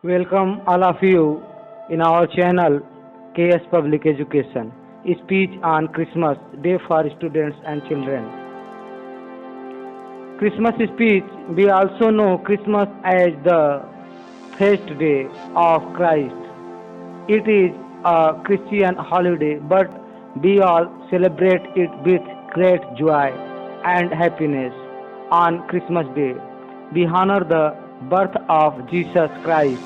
Welcome all of you in our channel KS Public Education. Speech on Christmas Day for students and children. Christmas speech, we also know Christmas as the feast day of Christ. It is a Christian holiday, but we all celebrate it with great joy and happiness. On Christmas Day, we honor the birth of Jesus Christ.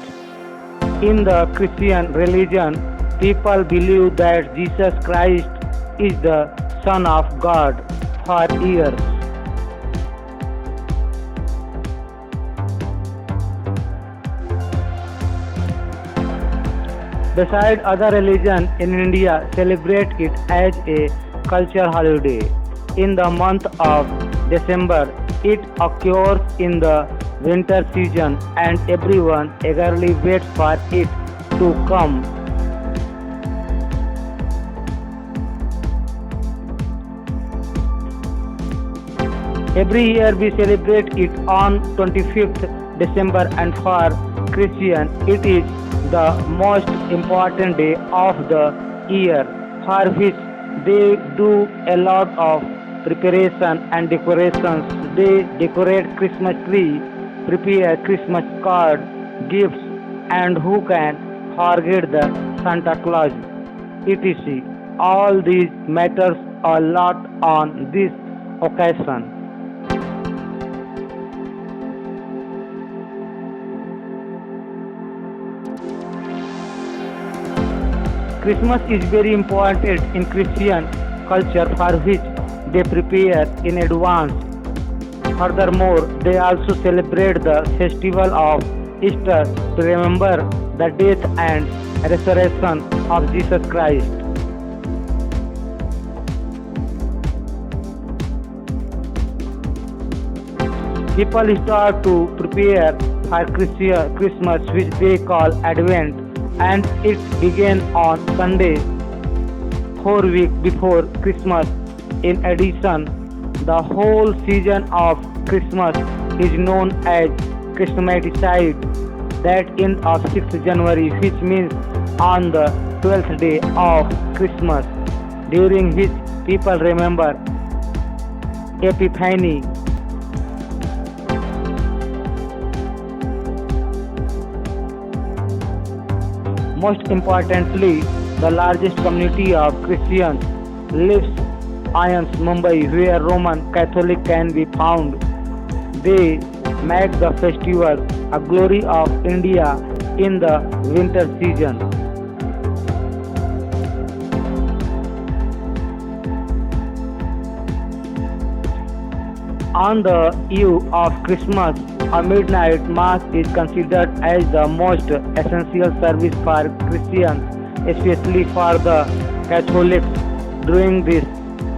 In the Christian religion, people believe that Jesus Christ is the Son of God for years. Beside other religions in India celebrate it as a cultural holiday. In the month of December, it occurs in the winter season and everyone eagerly waits for it to come. Every year we celebrate it on 25th December and for Christian it is the most important day of the year for which they do a lot of preparation and decorations. They decorate Christmas tree, prepare Christmas card, gifts, and who can forget the Santa Claus, etc. All these matters a lot on this occasion. Christmas is very important in Christian culture for which they prepare in advance. Furthermore, they also celebrate the festival of Easter to remember the death and resurrection of Jesus Christ. People start to prepare for Christmas, which they call Advent, and it began on Sunday, 4 weeks before Christmas. In addition, the whole season of Christmas is known as Christmaside, that ends of 6th January, which means on the 12th day of Christmas, during which people remember Epiphany. Most importantly, the largest community of Christians lives in Mumbai, where Roman Catholic can be found. They make the festival a glory of India in the winter season. On the eve of Christmas, a midnight mass is considered as the most essential service for Christians, especially for the Catholics. During this,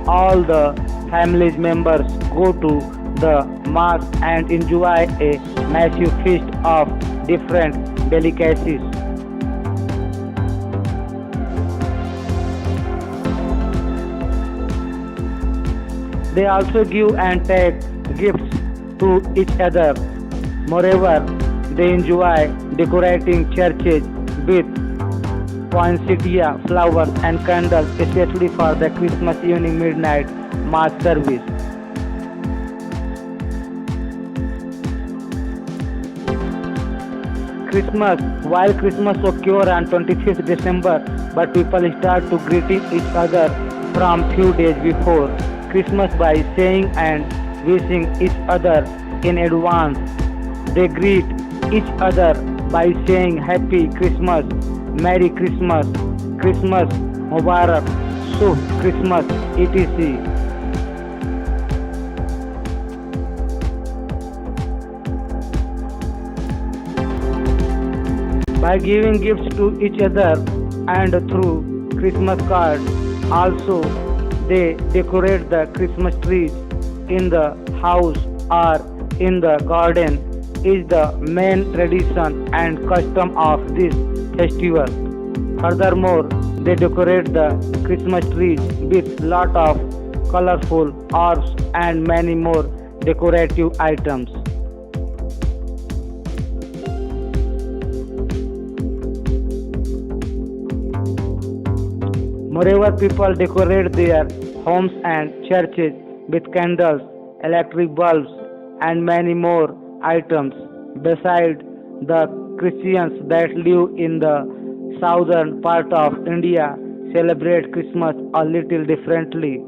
all the family's members go to the mass and enjoy a massive feast of different delicacies. They also give and take gifts to each other. Moreover, they enjoy decorating churches with poinsettia, flowers, and candles, especially for the Christmas evening midnight mass service. While Christmas occurs on 25th December, but people start to greeting each other from few days before Christmas by saying and wishing each other in advance. They greet each other by saying Happy Christmas, Merry Christmas, Christmas Mubarak, Shubh Christmas, etc. By giving gifts to each other and through Christmas cards, also they decorate the Christmas trees in the house or in the garden is the main tradition and custom of this festival. Furthermore, they decorate the Christmas trees with lot of colorful orbs and many more decorative items. Moreover, people decorate their homes and churches with candles, electric bulbs, and many more items. Besides, the Christians that live in the southern part of India celebrate Christmas a little differently.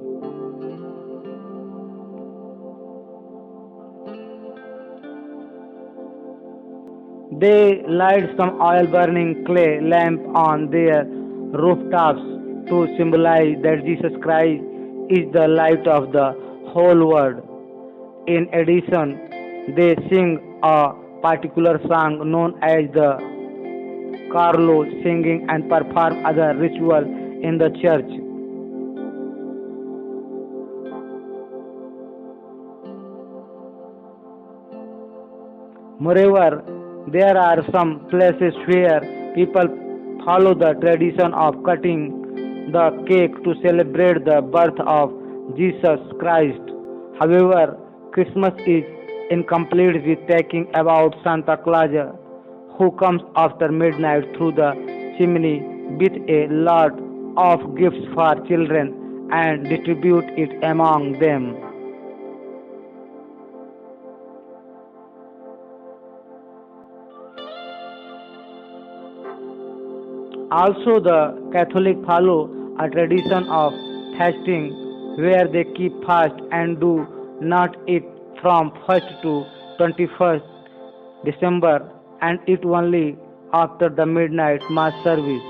They light some oil burning clay lamp on their rooftops to symbolize that Jesus Christ is the light of the whole world. In addition, they sing a particular song known as the Carlo singing and perform other ritual in the church. Moreover, there are some places where people follow the tradition of cutting the cake to celebrate the birth of Jesus Christ. However, Christmas is incomplete with talking about Santa Claus who comes after midnight through the chimney with a lot of gifts for children and distribute it among them. Also, the Catholic follow a tradition of fasting where they keep fast and do not eat from 1st to 21st December and eat only after the midnight mass service.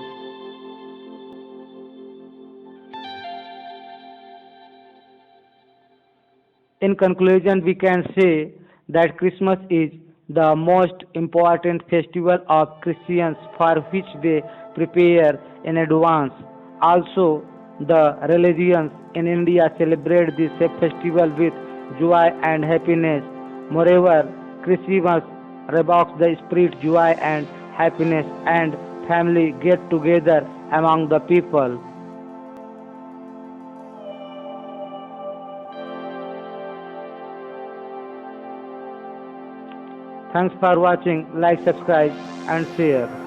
In conclusion, we can say that Christmas is the most important festival of Christians for which they prepare in advance. Also, the religions in India celebrate this festival with joy and happiness. Moreover, Christmas revokes the spirit, joy, and happiness, and family get together among the people. Thanks for watching. Like, subscribe, and share.